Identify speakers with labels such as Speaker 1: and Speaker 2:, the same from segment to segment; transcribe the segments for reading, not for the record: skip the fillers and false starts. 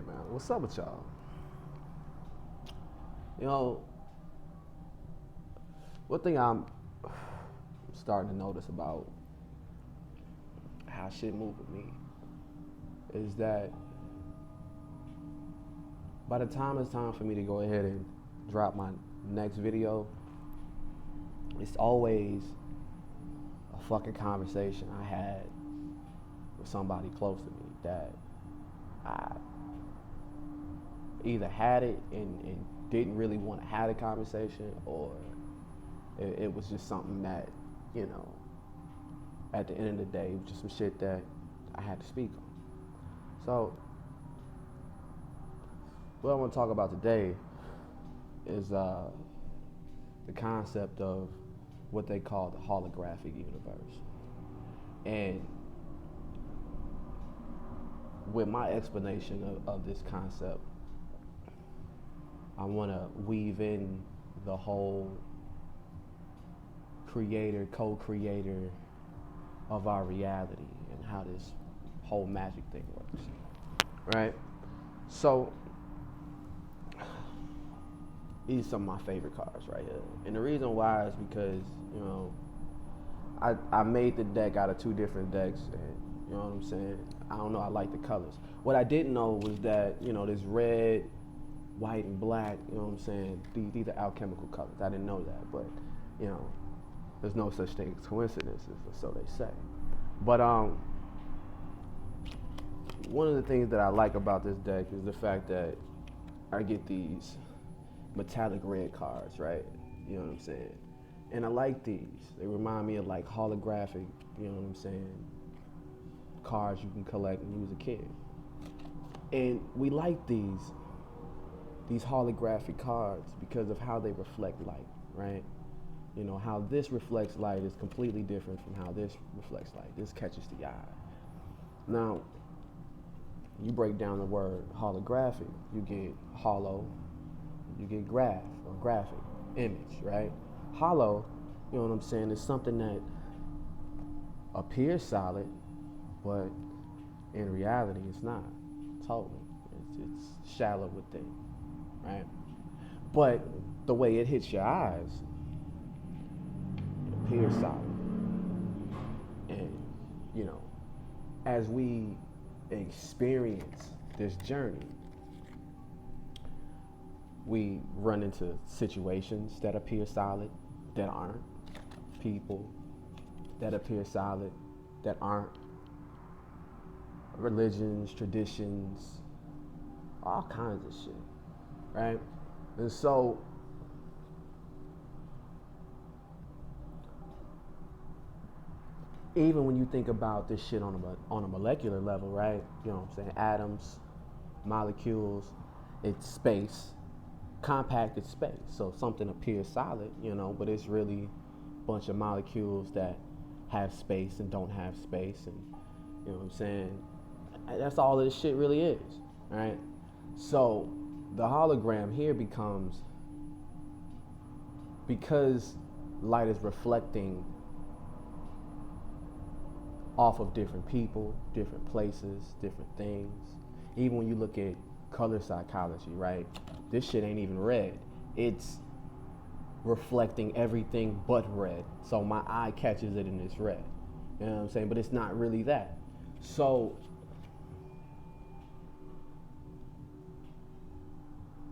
Speaker 1: man, what's up with y'all? You know, one thing I'm starting to notice about how shit move with me is that by the time it's time for me to go ahead and drop my next video, it's always a fucking conversation I had with somebody close to me that I either had it and didn't really want to have a conversation, or it was just something that, you know, at the end of the day, it was just some shit that I had to speak on. So, what I want to talk about today is the concept of what they call the holographic universe. And with my explanation of this concept, I want to weave in the whole creator, co-creator of our reality and how this whole magic thing works, right? So, these are some of my favorite cards right here. And the reason why is because, you know, I made the deck out of two different decks, and you know what I'm saying? I don't know, I like the colors. What I didn't know was that, you know, this red, white, and black, you know what I'm saying? These are alchemical colors. I didn't know that, but, you know, there's no such thing as coincidences, or so they say. But one of the things that I like about this deck is the fact that I get these metallic red cards, right? You know what I'm saying? And I like these. They remind me of like holographic, you know what I'm saying, cards you can collect when you was a kid. And we like these holographic cards because of how they reflect light, right? You know, how this reflects light is completely different from how this reflects light. This catches the eye. Now, you break down the word holographic, you get hollow, you get graph or graphic, image, right? Hollow, you know what I'm saying, is something that appears solid, but in reality it's not, totally. It's shallow within, right? But the way it hits your eyes, it appears solid. And, you know, as we experience this journey, we run into situations that appear solid, that aren't. People that appear solid, that aren't. Religions, traditions, all kinds of shit, right? And so, even when you think about this shit on a molecular level, right? You know what I'm saying? Atoms, molecules, it's space, compacted space. So something appears solid, you know, but it's really a bunch of molecules that have space and don't have space, and you know what I'm saying? That's all this shit really is, right? So the hologram here becomes, because light is reflecting off of different people, different places, different things. Even when you look at color psychology, right? This shit ain't even red. It's reflecting everything but red. So my eye catches it and it's red. You know what I'm saying? But it's not really that. So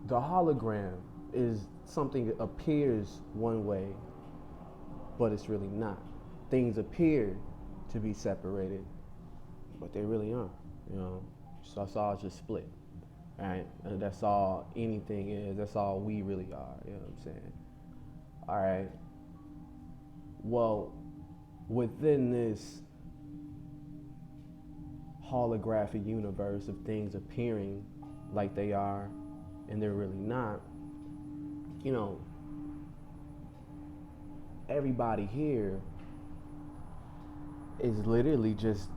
Speaker 1: the hologram is something that appears one way, but it's really not. Things appear to be separated, but they really aren't, you know? So it's all just split, right? And that's all anything is. That's all we really are, you know what I'm saying? All right. Well, within this holographic universe of things appearing like they are and they're really not, you know, everybody here is literally just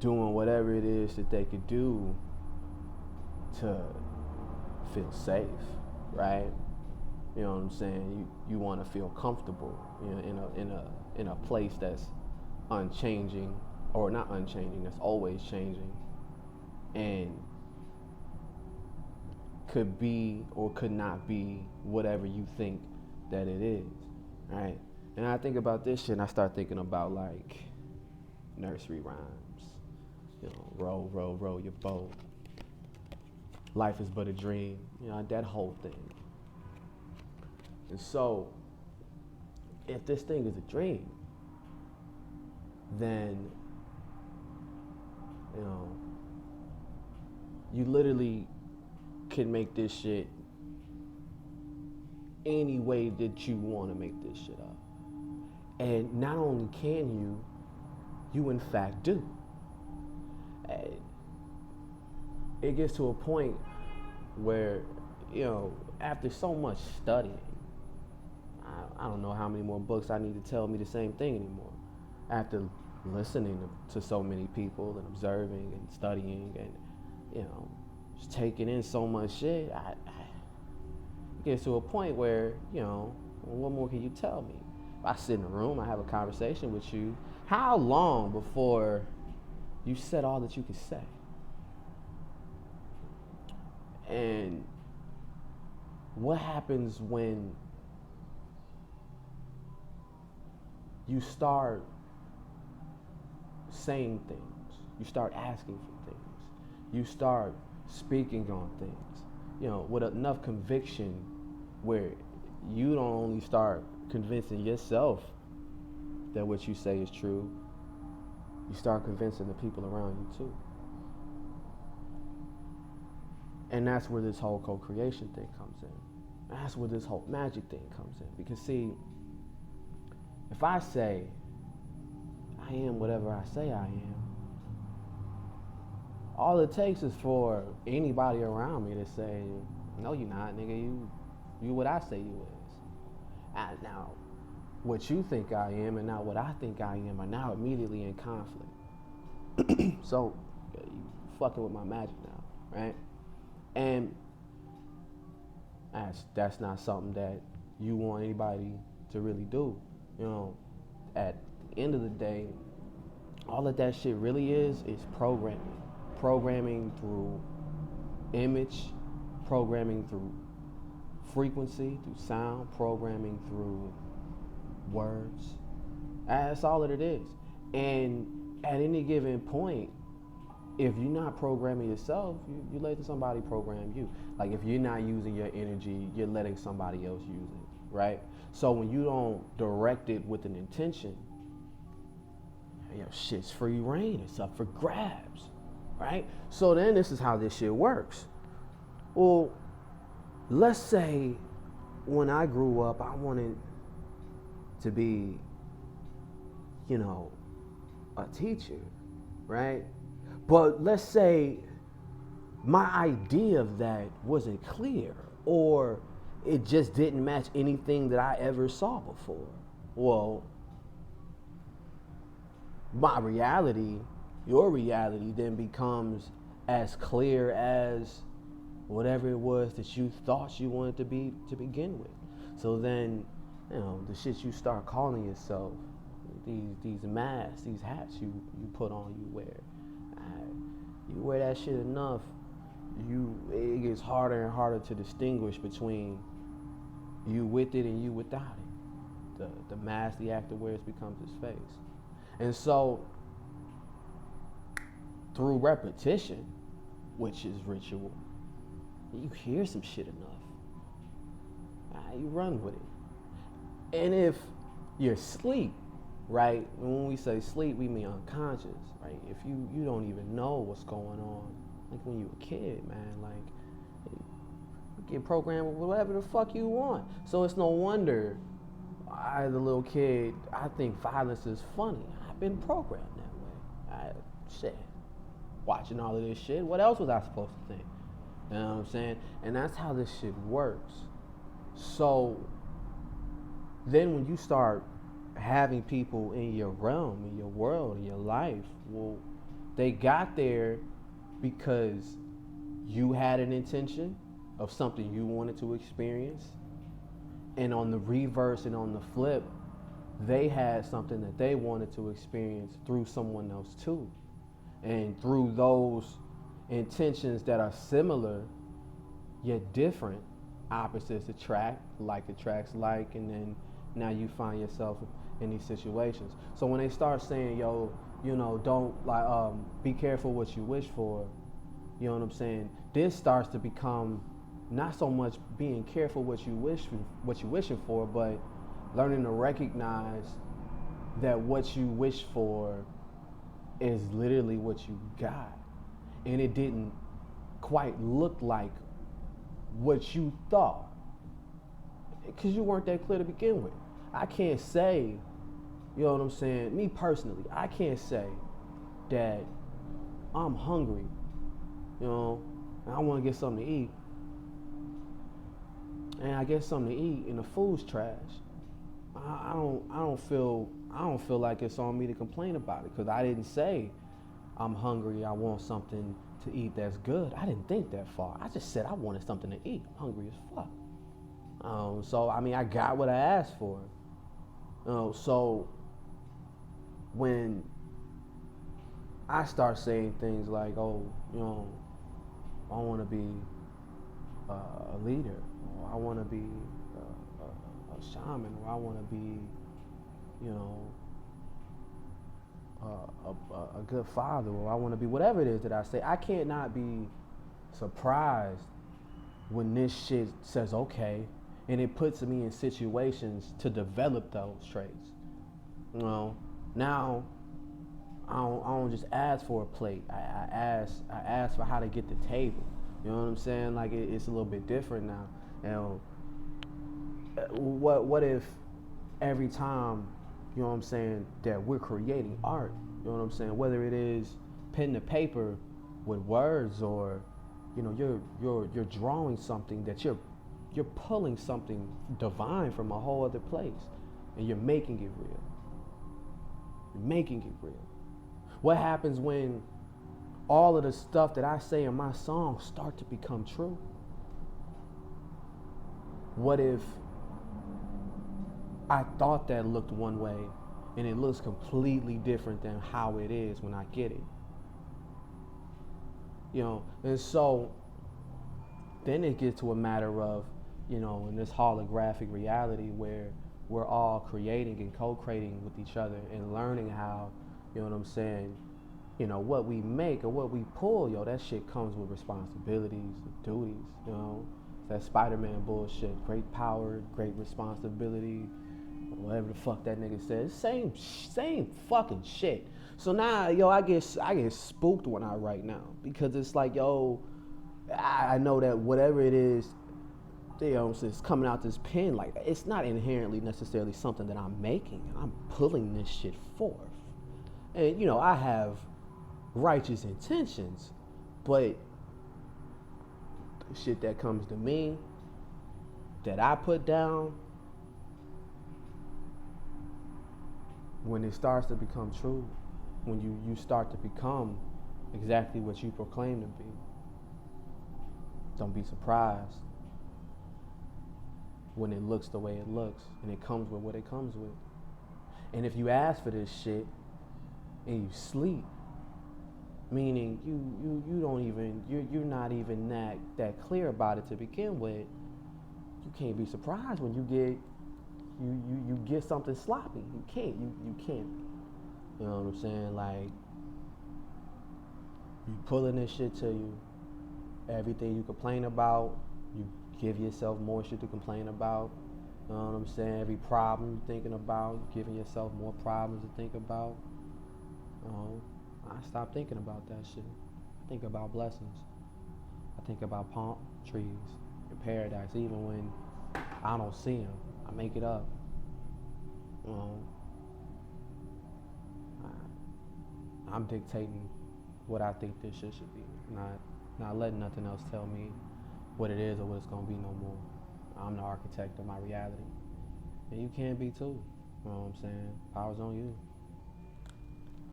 Speaker 1: doing whatever it is that they could do to feel safe, right? You know what I'm saying? You want to feel comfortable, you know, in a place that's unchanging, or not unchanging, that's always changing. And could be or could not be whatever you think that it is, right? And I think about this shit and I start thinking about like nursery rhymes, row, row, row your boat. Life is but a dream, that whole thing. And so, if this thing is a dream, then, you literally can make this shit any way that you want to make this shit up. And not only can you in fact do. And it gets to a point where, after so much studying, I don't know how many more books I need to tell me the same thing anymore. After listening to so many people and observing and studying and, just taking in so much shit, it gets to a point where, what more can you tell me? If I sit in a room, I have a conversation with you, how long before you said all that you could say? And what happens when you start saying things, you start asking for things, you start speaking on things, with enough conviction where you don't only start convincing yourself that what you say is true, you start convincing the people around you too. And that's where this whole co-creation thing comes in. That's where this whole magic thing comes in. Because see, if I say, I am whatever I say I am, all it takes is for anybody around me to say, no, you're not, nigga, you what I say you is. And now, what you think I am and not what I think I am are now immediately in conflict. So, you fucking with my magic now, right? And that's not something that you want anybody to really do. At the end of the day, all of that shit really is programming. Programming through image, programming through frequency, through sound, programming through words. That's all that it is. And at any given point, if you're not programming yourself, you're letting somebody program you. Like if you're not using your energy, you're letting somebody else use it, right? So when you don't direct it with an intention, shit's free reign. It's up for grabs, right? So then this is how this shit works. Well, let's say when I grew up, I wanted to be, a teacher, right? But let's say my idea of that wasn't clear, or it just didn't match anything that I ever saw before. Well, my reality, your reality then becomes as clear as whatever it was that you thought you wanted to be to begin with. So then, the shit you start calling yourself, these masks, these hats you put on, you wear. You wear that shit enough, it gets harder and harder to distinguish between you with it and you without it. The mask the actor wears becomes his face. And so, through repetition, which is ritual, you hear some shit enough, you run with it. And if you're asleep, right? When we say sleep, we mean unconscious, right? If you don't even know what's going on, like when you were a kid, man, like you get programmed with whatever the fuck you want. So it's no wonder I, as a little kid, I think violence is funny. I've been programmed that way. Shit, watching all of this shit. What else was I supposed to think? You know what I'm saying? And that's how this shit works. So then when you start having people in your realm, in your world, in your life, well, they got there because you had an intention of something you wanted to experience. And on the reverse and on the flip, they had something that they wanted to experience through someone else too. And through those intentions that are similar, yet different. Opposites attract, like attracts like, and then now you find yourself in these situations. So when they start saying, yo, don't like be careful what you wish for, you know what I'm saying? This starts to become not so much being careful what you wishing for, but learning to recognize that what you wish for is literally what you got. And it didn't quite look like what you thought, because you weren't that clear to begin with. I can't say, you know what I'm saying, me personally, I can't say that I'm hungry, and I want to get something to eat, and I get something to eat and the food's trash. I don't feel like it's on me to complain about it, because I didn't say I'm hungry, I want something to eat that's good. I didn't think that far. I just said I wanted something to eat. I'm hungry as fuck. So I mean, I got what I asked for. So when I start saying things like, oh, I want to be a leader, or I want to be a shaman, or I want to be, a good father, or I want to be whatever it is that I say, I can't not be surprised when this shit says okay, and it puts me in situations to develop those traits. Now I don't just ask for a plate. I ask for how to get the table. You know what I'm saying? Like it's a little bit different now. What if every time, you know what I'm saying, that we're creating art, you know what I'm saying, whether it is pen to paper with words, or you're drawing something that you're pulling something divine from a whole other place, and you're making it real. You're making it real. What happens when all of the stuff that I say in my songs start to become true? What if I thought that looked one way and it looks completely different than how it is when I get it? And so then it gets to a matter of, in this holographic reality where we're all creating and co-creating with each other and learning how, you know what I'm saying, what we make or what we pull, that shit comes with responsibilities, duties, that Spider-Man bullshit, great power, great responsibility, whatever the fuck that nigga says, same fucking shit. So now, I get spooked when I write now, because it's like, I know that whatever it is, it's coming out this pen, like, it's not inherently necessarily something that I'm making. I'm pulling this shit forth. And, I have righteous intentions, but the shit that comes to me, that I put down, when it starts to become true, when you start to become exactly what you proclaim to be, don't be surprised when it looks the way it looks, and it comes with what it comes with. And if you ask for this shit and you sleep, meaning you don't even, you're not even that clear about it to begin with, you can't be surprised when you get something sloppy. You can't. You know what I'm saying? Like, you pulling this shit to you. Everything you complain about, you give yourself more shit to complain about. You know what I'm saying? Every problem you're thinking about, you're giving yourself more problems to think about. I stopped thinking about that shit. I think about blessings. I think about palm trees in paradise, even when I don't see them. I make it up. I'm dictating what I think this shit should be. Not letting nothing else tell me what it is or what it's gonna be no more. I'm the architect of my reality. And you can be too. You know what I'm saying? Power's on you.